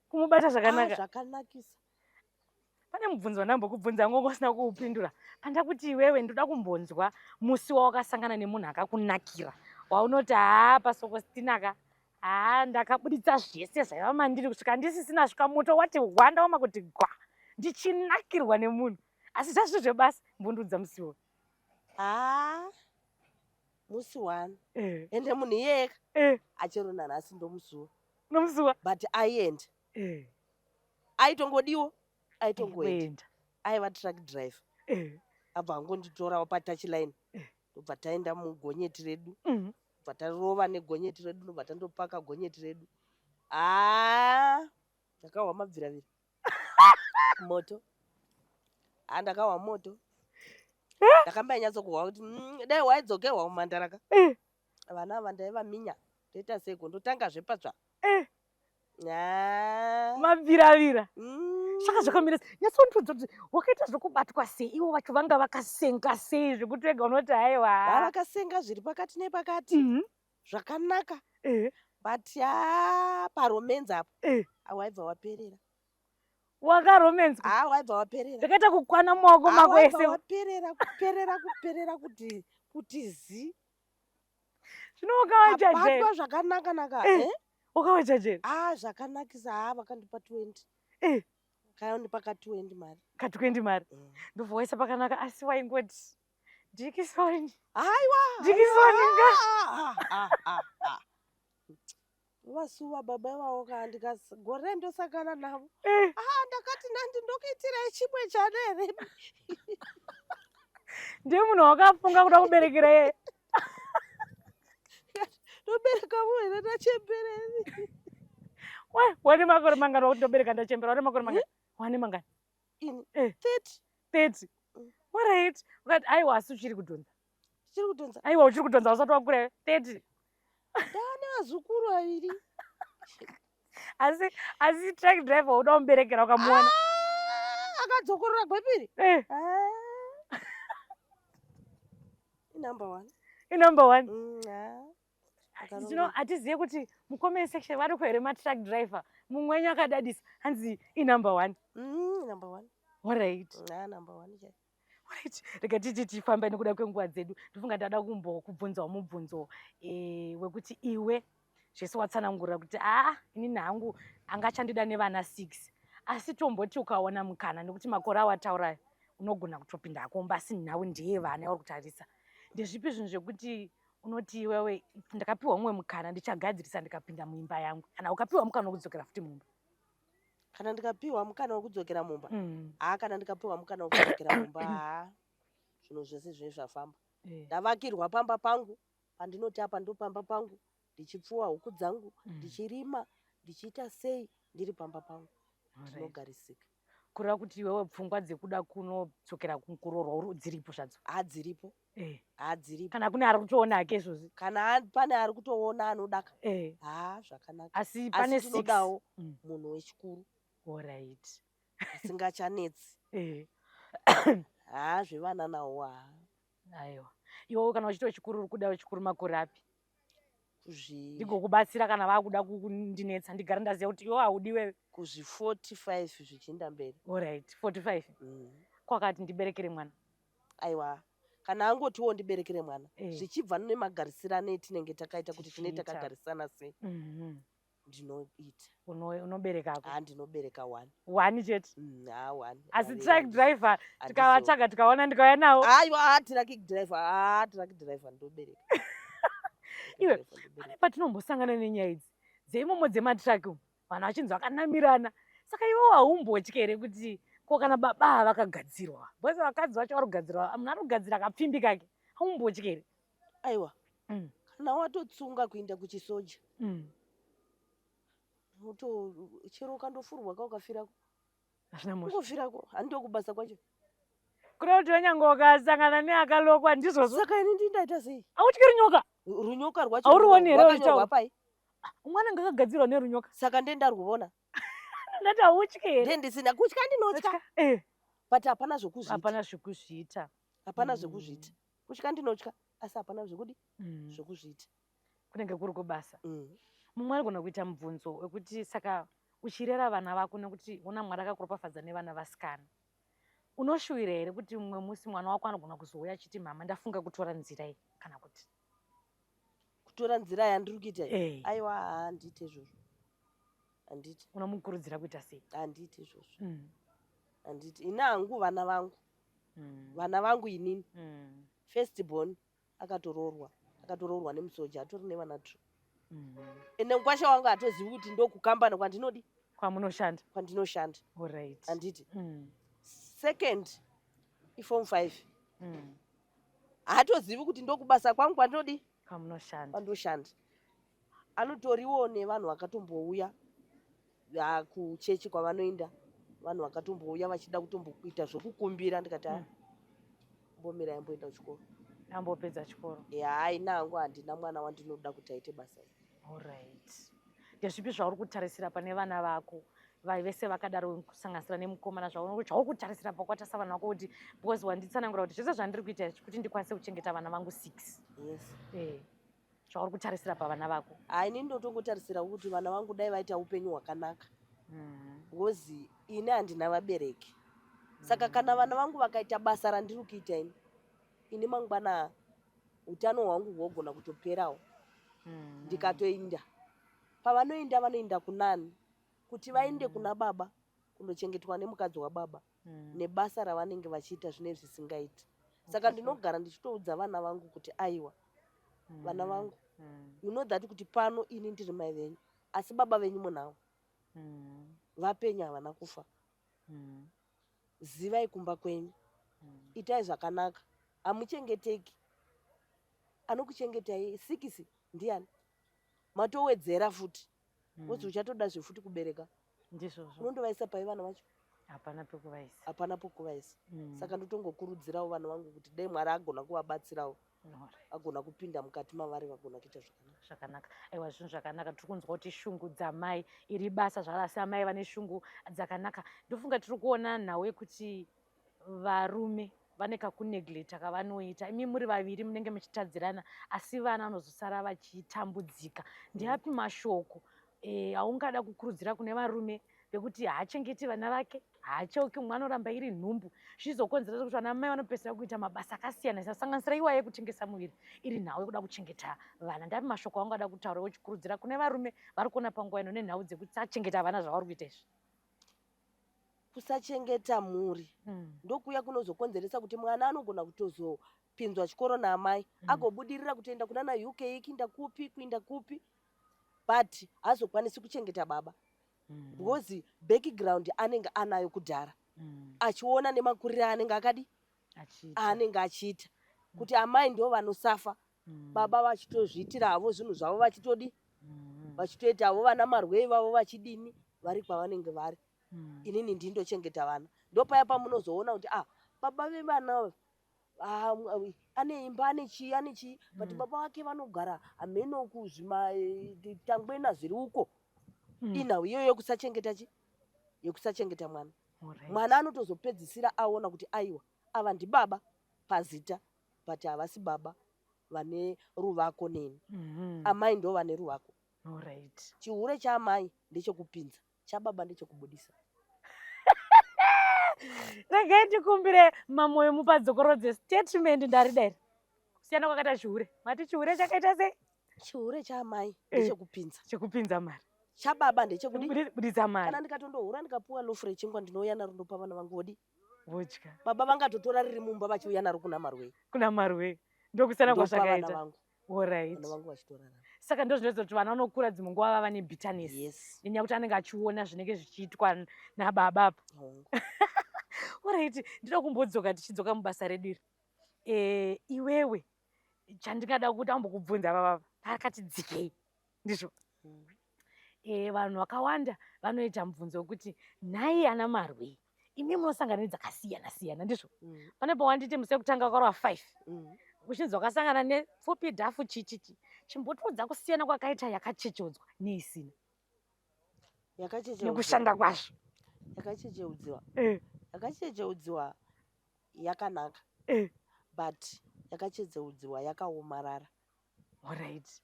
kumubata zvakanaka zvakanakisa. Pane mubvunzo wandambokubvunza ngoko usina kuupindura. Panda kuti iwewe ndoda kumbonzwa musi wawakasangana nemunhu akakunakira. Waunoti pasokositinaka ndakabuditsa zvese zvaiva mandiri kusvika ndisisina svika moto wati hwandaoma kuti gwa ndichinakirwa nemunhu. Asi zvazvo zvebasa mbundudza musiwo. Musi 1 ende munhu iyeka achirona nhasi ndomusiwo. Nomusiwa but aienda aitongodiwo aitongoenda aiva truck driver abva angonditora patouchline ndobva taenda mugonyeti redu bva tarova negonyeti redu ndobva tandopaka gonyeti redu ndakahwa mabviraviri moto ndakahwa moto ndakambainyatsokuhwa kuti dai waidzokerwa mumandaraka vana ava ndaivaminya toita seko ndotanga zvepatsva mabviravira saka zvakamira nyatsondudza kuti wakaita zvokubatwa sei ivo vacho vanga vakasenga sei zvekuti wega unoti haiwa vakasenga zviri pakati nepakati zvakanaka but paromenzi apo waibva waperera wakaromenzwa waibva waperera zvakaita kukwana maoko mako ese kuperera kuti zi zvinokawachabatwa zvakanaka ukavachachera zvakanakisa vakandipa 20 kayandipa ka 20 mari ka20 mari ndobva waisa pakanaka asi waingoti Dikisoni aiwa Dikisoni nga vasuwa baba vavo kaa ndikagore ndosakana navo ndakati nandi ndokuitirai chimwe chanere ndiye munhu wakafunga kuda kuberekera ye ndobereka muhene ndachembereri wane makore mangani wakuti ndobereka ndachembera wane makore mangani wane mangani ini 30 alright ukati aiwa asi uchiri kudhonza chiri kudhonza aiwa uchiri kudhonza usati wakura 30 ndane vazukuru vaviri asi truck driver uda kumuberekera ukamuona akadzokorora gwepiri inumber 1 hatizive kuti mucomment section vari kuhere matruck driver mumwe wenyu akadadisa hanzi inumber 1 alright right rega titi tifamba nekuda kwenguva dzedu ndofunga ndada kumbokubvunzawo mubvunzo wekuti iwe zvese watsanangurira kuti inini hangu angachandida nevana 6 asi tomboti ukaona mukana nekuti makore awataurayo unogona kutopinda akomba asi nhau ndiye vana yauri kutarisa ndezvipi zvinhu zvekuti unoti iwewe ndakapiwa mumwe mukana ndichagadzirisa ndikapinda muimba yangu kana ukapiwa mukana wekudzokera futi mumba kana ndikapiwa mukana wekudzokera mumba kana ndikapiwa mukana wekudzokera mumba zvinhu zvese zvine zvafamba ndavakirwa pamba pangu pandinoti apa ndo pamba pangu ndichipfuwa huku dzangu ndichirima ndichiita sei ndiri pamba pangu ndinogarisika kureva kuti iwewe pfungwa dzekuda kunodzokera kukuroorwa dziripo zvadzo hadziripo hadziripo kana kune ari kutoona hake izvozvi kana pane ari kutoona anodaka zvakanaka asi pane tinodawo munhu wechikuru alright asingachanetsi zvevana nawo aiwa iwewe kana uchiti wechikuru uri kuda wechikuru makore api ndigokubatsira kana vakuda kundinetsa ndigara ndaziva kuti iwe haudi wewe kuzvi45 zvichienda mberi alright 45 kwakati ndiberekere mwana aiwa kana angotiwo ndiberekere mwana zvichibva nemagarisiro anetinenge takaita kuti tine takagarisana sei ndinoita unoberekako ndinobereka 1 chete 1 asi truck driver tikavatsvaga tikavaona ndikauya nawo aiwa truck driver ndobereka iwe pane patinombosangana nenyaya idzi dzeimomo dzematraki vanhu vachinzi vakanamirana saka iwe haumbotya here kuti ko kana baba vakagadzirwa bose vakadzi vacho vari kugadzirwa munhu ari kugadzira akapfimbika ke haumbotya here aiwa kana watotsunga kuenda kuchisoja chero ukandofurwa ka ukafirako ungofirako handokubasa kwacho kureva kuti wenyange ukasangana neakalokwa ndizvozvo saka ini ndindaita sei hautyi runyoka rwacho haurioni here rwakanyorwa umwana anga akagadzirwa nerunyoka saka ndendarwuona ndati hautyi here ndendisina kutya ndinotya but hapana zvekuzviita hapana zvekuzviita kutya ndinotya asi hapana zvekudi zvekuzviita kunenge kuri kubasa mumwe anogona kuita mubvunzo wekuti saka uchirera vana vako nekuti una mwari akakuropafadza nevana vasikana unoshuwira here kuti mumwe musi mwana wako anogona kuzouya achiti mama ndafunga kutora nzira iyi kana kuti kutora nzira yandiri kuita aiwa handiti izvozvo handiti unomukurudzira kuita sei handiti izvozvo handiti ina hangu vana vangu inini first born akatoroorwa nemusoja atori nevana 2 ende mukwasha wangu hatozivi kuti ndokukambana kwandinodi kwandinoshanda handiti second iform 5 hatozivi kuti ndokubasa kwangu kwandinodi kwandoshanda anotoriwo nevanhu vakatombouya kuchechi kwavanoenda vanhu vakatombouya vachida kutombokuita zvokukumbira ndikati mbomira yamboenda kuchikoro ambopedza chikoro haina hangu handina mwana wandinoda kuti aite basa alright ndezvipi zvauri kutarisira pane vana vako vese vakadaro kusanganisira nemukomana zvauri kutarisira pakwata savana vako kuti because wanditsanangura kuti zvese zvandiri kuita kuti ndikwanise kuchengeta vana vangu 6 zvauri kutarisira pavana vako ini ndotongotarisira kuti vana vangu dai vaita upenyu hwakanaka because ini handina vabereki saka kana vana vangu vakaita basa randiri kuita ini mangwana utano hwangu hwogona kutoperawo ndikatoinda pavanoenda vanoenda kunani kuti vaende kuna baba kundochengetwa nemukadzi wababa nebasa ravanenge vachiita zvinezvi zvisingaiti. Saka ndinogara ndichitoudza vana vangu kuti aiwa vana vangu you know that kuti pano ini ndiri mai venyu asi baba venyu munavo vapenyu havana kufa. Zivai kumba kwenyu, itai zvakanaka, hamuchengeteki. Anokuchengetai 6 ndiani? Matowedzera futi wodzi uchatodazve futi kubereka, unondovaisa pai vana vacho? Hapana pekuvaisa. Saka ndotongokurudzirawo vana vangu kuti dai Mwari agona kuvabatsirawo agona kupinda mukati mavari vagona kuita zvakanaka. Aiwa, zvinhu zvakanaka. Tiri kunzwa kuti shungu dzamai iri basa zvarasi amai vane shungu dzakanaka. Ndofunga tiri kuona nhau yekuti varume vane kakunegleta kavanoita. Imi muri vaviri munenge muchitadzirana asi vana vanozosara vachitambudzika. Ndiapi mashoko aungada kukurudzira kune varume bekuti haachengeti vana vake, haacheuki mwana oramba iri nhumbu, zvizokonzeresa kuti vana mai vanopedzera kuita mabasa akasiyana sanganisira iwaye kutengesa muviri iri nhau yekuda kuchengeta vana. Ndapi mashoko aungada kutaura uchikurudzira kune varume vari kuona panguva ino nenhau dzekuti sachengeta vana zvavari kuita izvi? Kusachengeta mhuri ndokuya kunozokonzeresa kuti mwana anogona kutozopinzwa chikoro naamai agobudirira kutoenda kunana UK kuinda kupi but hazokwanisi kuchengeta baba because background anenge anayo kudhara achiona nemakuriro anenge akadi aanenge achiita kuti amai ndo vanosafa baba vachitozviitira havo zvinhu zvavo vachitodi vachitoita havo vana marwei vavo vachidini vari kwavanenge vari. Inini ndindochengeta vana ndopaya pamunozoona kuti baba vevana ane imba ane chii but baba vake vanogara hamenoku zvimatangwena zviri uko. Inhau iyoyo yekusachengeta mwana. Mwana anotozopedzisira aona kuti aiwa ava ndibaba pazita but havasi baba vane ruvako neni. Amai ndo vane ruvako. Chihure chaamai ndechekupinza, chababa ndechekubudisa. Regai ndikumbire mamoyo mupadzokorodze statement ndaridairi kusiyana kwakaita chihure. Mati chihure chakaita sei? Chihure chaamai ndechekupinza, chekupinza mari. Chababa ndechekubudisa mari. Kana ndikatondohura ndikapuwa lofure chingwa ndinouya naro ndopa vana vangu vodi vodya. Baba vangatotora riri mumba vachiuya naro kuna marwei. Kuna marwei ndokusiyana kwazvakaita. Vana vangu vachitorarama. Saka ndozvinoita kuti vana vanokura dzimwe nguva vava nebitterness nenyaya kuti anenge achiona zvinenge zvichiitwa nababa apa. Alright, ndinoda kumbodzoka tichidzoka mubasa redu iri. Iwewe chandingada kuti ambokubvunza baba pakati dzikei ndizvo. Vanhu vakawanda vanoita mubvunzo wekuti nhai ana marwei imi munosangana nedzakasiyana siyana ndizvo. Pane pawanditi musekutanga kwarwa 5 uchinzi wakasangana nepfupi dhafu chichichi chimbotiudza kusiyana kwakaita yakachecheudzwa neisina nekushanda kwazvo. Yakachecheudziwa yakanaka but yakachecheudziwa yakaomarara. Alright.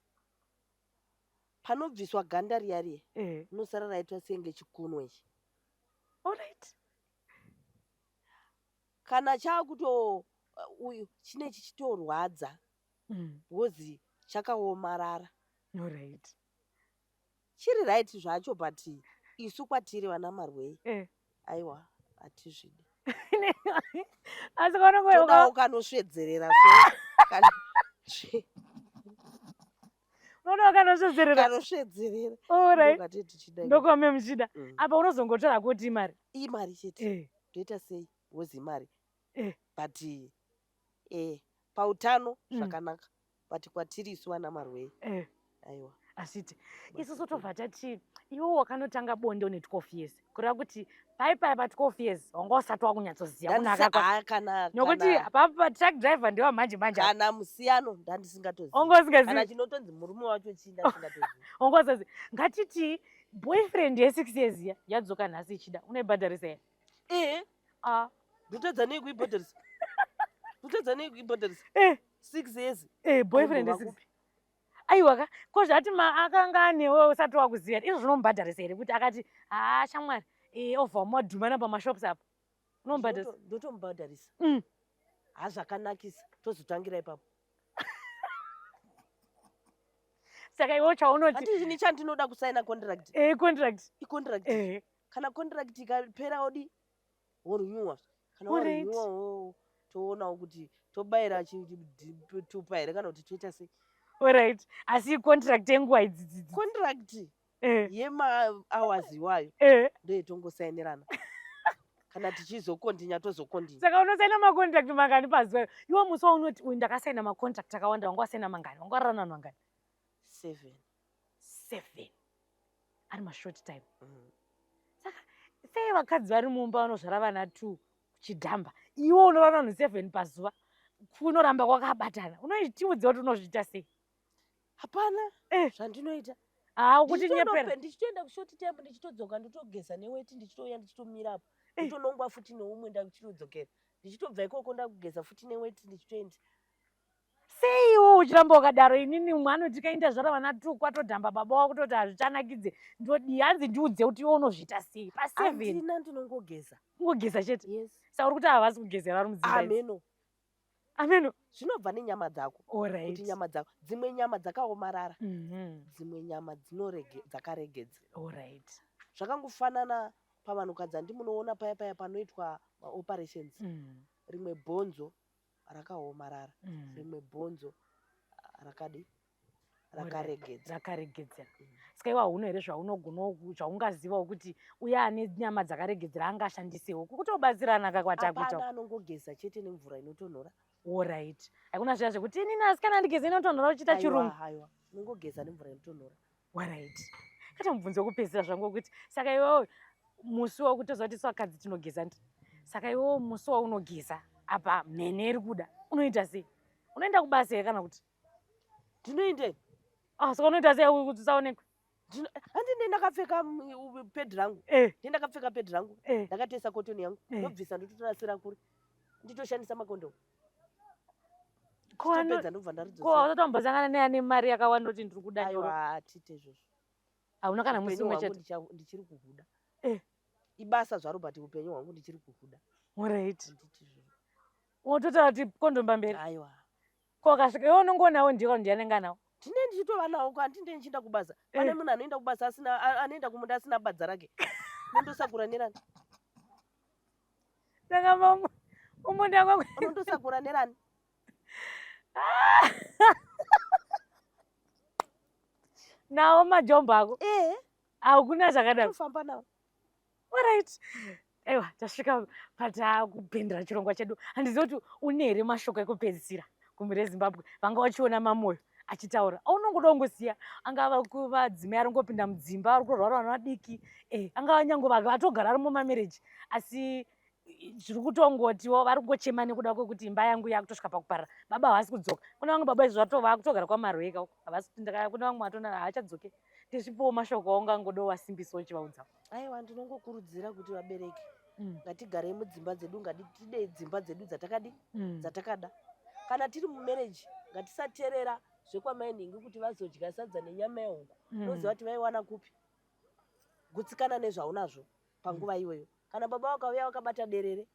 Panobviswa ganda riya rinosara raitwa senge chikunwe ichi. Alright. Kana chakuto uyu chinechi chitorwadza because chakaomarara. Alright. Chiri right zvacho but isu kwatiri vana marwei aiwa hatizvidi. Asi todawo kanosvedzerera unoda kanosvedzerera. Ndokwame muchida apa unozongotora kuti imari chete toita sei wozi imari but pautano zvakanaka but kwatiri isu vana marwei aiwa. Asiti isusu tobva tati iwo wakanotanga bonde une 12 years kureva kuti paipai pa12 years wanga usati wakunyatsoziva kunaka nokuti apapo patruck driver ndiwa manje kana musiyano ndandisingatozivi ongo usingazivi kana chinotonzi murume wacho chii ndandisingatozivi ongo usazivi. Ngatiti boyfriend ye6 years iya yadzoka nhasi ichida unoibhadharisa here? ndotedza nei kuibhadharisa 6 years boyfriend ye6. Aiwa ko zvati akanga anewe usati wakuziva izvo zvinomubhadharisa here kuti akati shamwari ovha madhumana pamashops apa unomubhadharisa? Ndotomubhadharisa. Hazvakanakisa tozotangira ipapo. saka iwo chaunoti handizvini chandinoda kusaina contract contract icontract kana contract ikapera odi worinyowa kana warinyowa toonawo kuti tobayira tupa here kana kuti toita sei. Alright, asi contract yenguva idzi contract yemahours iwayo ndoyetongosainirana kana tichizokontinya tozokontinya. Saka unosaina macontract mangani pazuva iwo musi waunoti uyu ndakasaina macontract akawanda wanga wasaina mangani wanga wararana mangani? 7 ari mashort time. Saka sei vakadzi vari mumba vanozvara vana 2 kuchidhamba iwo unorarana vanhu 7 pazuva kunoramba kwakabatana unotiudze kuti unozviita sei? Hapana zvandinoita kuti nyepera ndichitoenda kushort time ndichitodzoka nditogeza neweti ndichitouya ndichitomirapo nditonongwa futi neumwe ndichitodzokera ndichitobva ikoko ndakugeza futi neweti ndichitoenda. sei iwo uchiramba wakadaro? Inini mwana tikaenda zvara vana 2 kwatodhamba baba wako kutoti hazvichanakidze ndodi hanzi ndiudze kuti iwo unozviita sei pa7? Andina ndinongogeza kungogeza chete. yes. Saka uri kuti havasi kugezera vari mudzimba? Ameno zvinobva nenyama dzako. Alright. Kuti nyama dzako dzimwe nyama dzakaomarara dzimwe nyama dzakaregedza. Alright. Zvakangofanana pavanhukadzi handimunoona paya paya panoitwa maoperations rimwe bhonzo rakaomarara rimwe bhonzo rakadi rakaregedza. Saka iwa hauno here zvaunogonawo zvaungazivawo kuti uya ane nyama dzakaregedzera angashandisewo kukutobatsirana kakwatakutaura? Hapana, anongogeza chete nemvura inotonhora. Alright. Hakuna zviya zvekuti inini asi kana ndigeze inotonhora uchiita chirungu? Aiwa, unongogeza nemvura inotonhora. Alright. Kata mubvunzo wekupedzisira zvangu wekuti saka iwewo musi wekutoziva kuti vakadzi tinogeza ndi saka iwewo musi waunogeza apa mhene iri kuda unoita sei? Unoenda kubasa here kana kuti ndinoendei? Saka unoita sei kuti usaonekwe? Handine ndakapfeka pedhi rangu ndendakapfeka pedhi rangu ndakatoisa kotoni yangu ndobvisa ndototorasira kuri nditoshandisa makondomu topedza ndobva ndaridzosatombosangana neane mari yakawanda kuti ndiri kuda atite izvozvo. hauna kana musi umwe chete? Ndichiri kuhuda ibasa zvaro but upenyu hwangu ndichiri kuhuda. Alright. Wototaura kuti kondomu pamberi? Aiwa. Ko kasvika iwe unongonawo ndiyo ndianenge anawo? Ndine ndichitova nawo handinde ndichienda kubasa. Pane munhu anoenda kubasa anoenda kumunda asina badza rake unondosakura nerani? Saka umunda kwangu unondosakura nerani? nawo majombo ako hakuna zvakadaro ufamba nawo. Alright. Aiwa, tasvika patakupendera chirongwa chedu. Handizivi kuti une here mashoko ekupedzisira kumhuri yeZimbabwe vanga vachiona Mamoyo achitaura? Aunongoda kungosiya angava kuvadzimai aringopinda mudzimba ari kurwara vana vadiki angava nyange vatogara ari mumamereji asi zviri kutongotiwo vari kungochema nekuda kwekuti imba yangu yakutosvika pakuparara baba havasi kudzoka. Kuna vamwe baba izvo vakutogara kwamarweka havasi kuna vamwe vatona haachadzoke. Ndezvipowo mashoko aungangodawo wasimbisawo uchivaudzawo? Aiwa, ndinongokurudzira kuti vabereki ngatigarei mudzimba dzedu ngatide dzimba dzedu dzatakada. Kana tiri mumereji ngatisateerera zvekwamainhingi kuti vazodya sadza nenyama yehuku unoziva kuti vaiwana kupi. Gutsikana nezvaunazvo panguva iyoyo. Kana baba vakauya vakabata derere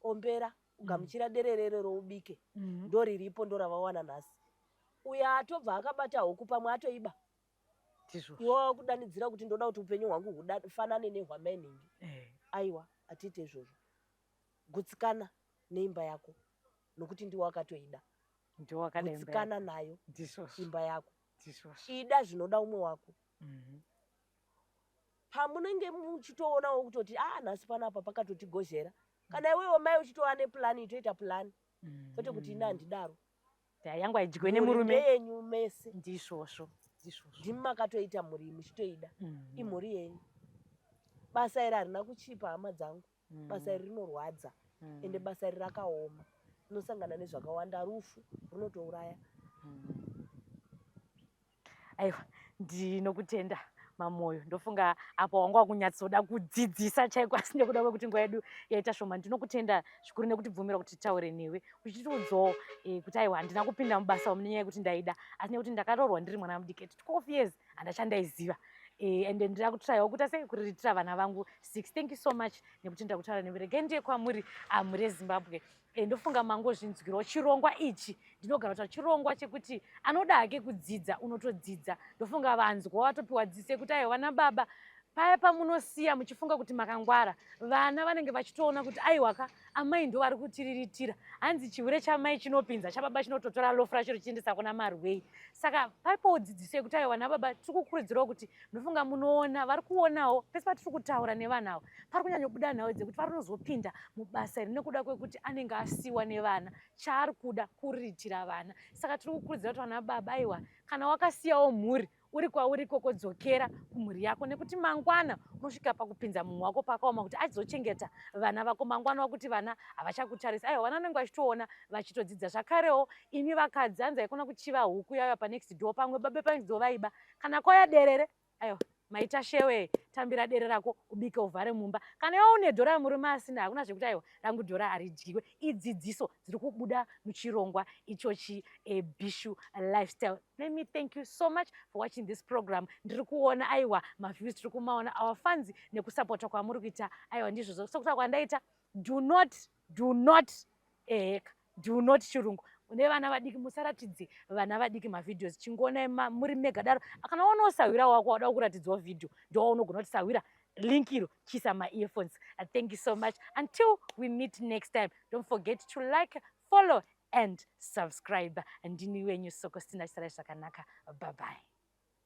ombera ugamuchira derere iroro ubike ndoriripo ndoravawana nhasi. Uyo atobva akabata huku pamwe atoiba iwe wakudanidzira kuti ndoda kuti upenyu hwangu hufanane nehwamainhingi. Aiwa, atiite izvozvo. Gutsikana neimba yako nokuti ndiwe wakatoida. Gutsikana nayo imba yako. Ida zvinoda umwe wako. Pamunenge muchitoonawo kutoti nhasi panapa pakatotigozhera kana iwewo mai uchitova nepurani toita purani kwete kuti ina handidaro yangu haidyiwe nemurume yenyu mese. Ndizvozvo ndimi makatoita mhuri muchitoida imhuri yenyu. Basa iri harina kuchipa hama dzangu. Basa iri rinorwadza ende basa iri rakaoma rinosangana nezvakawanda. Rufu runotouraya. Aiwa, ndinokutenda Mamoyo. Ndofunga apo wanga wakunyatsoda kudzidzisa chaiko asi nekuda kwekuti nguva yedu yaita shoma. Ndinokutenda zvikuru nekutibvumira kuti taure newe uchitiudzawo kuti aiwa handina kupinda mubasa nenyaya yekuti ndaida asi nekuti ndakaroorwa ndiri mwana mudiki 12 years handachandaiziva ende ndira kutraiwo kuti asei kuriritira vana vangu 6. Thank you so much nekuti ndakutaura newe. Regai ndiye kwamuri mhuri yeZimbabwe ndofunga mangozvinzwirawo chirongwa ichi ndinogara kuti chirongwa chekuti anoda hake kudzidza unotodzidza. Ndofunga vanzwa watopiwa dzidzo yekuti aiwa vana baba paya pamunosiya muchifunga kuti makangwara, vana vanenge vachitoona kuti aiwaka amai ndo vari kutiriritira, hanzi chiwire chamai chinopinza chababa chinototora lofra chiro chiendesa kuna marwei. Saka paipo dzidziso yekuti aiwa vana baba tiri kukurudzirawo kuti ndofunga munoona vari kuonawo pese patiri kutaura nevana avo pari kunyanyobuda nhau dzekuti parinozopinda mubasa iri nekuda kwekuti anenge asiwa nevana chaari kuda kuriritira vana. Saka tiri kukurudzira kuti vana baba aiwa kana wakasiyawo mhuri uri kwauri kokodzokera kumhuri yako, nekuti mangwana unosvika pakupinza mumwe wako pakaoma kuti achizochengeta vana vako mangwana wakuti vana havachakutarisa. Aiwa vana vanenge vachitoona vachitodzidza. Zvakarewo imi vakadzi hanzi haikona kuchiva huku yauya panext door pamwe babe panext door vaiba, kana kwauya derere aiwa maita shewe tambira dere rako ubike uvhare mumba. Kana iwe une dhora murume asina hakuna zvekuti aiwa rangu dhora haridyiwe. Idzidziso dziri kubuda muchirongwa ichochi Bishu Lifestyle. Let me thank you so much for watching this program. Ndiri kuona aiwa maviews tiri kumaona, our fans nekusapota kwamuri kuita aiwa ndizvo sokuta kwandaita do not chirungu. Une vana vadiki musaratidze vana vadiki mavideos chingoona muri mega daro kana waonawo sawira wako wada kuratidzwa video ndo unogona kuti sawira link iro chisa ma-earphones. Thank you so much. Until we meet next time, don't forget to like, follow and subscribe. Ndini wenyu Sokostina Zvakanaka. Bye bye.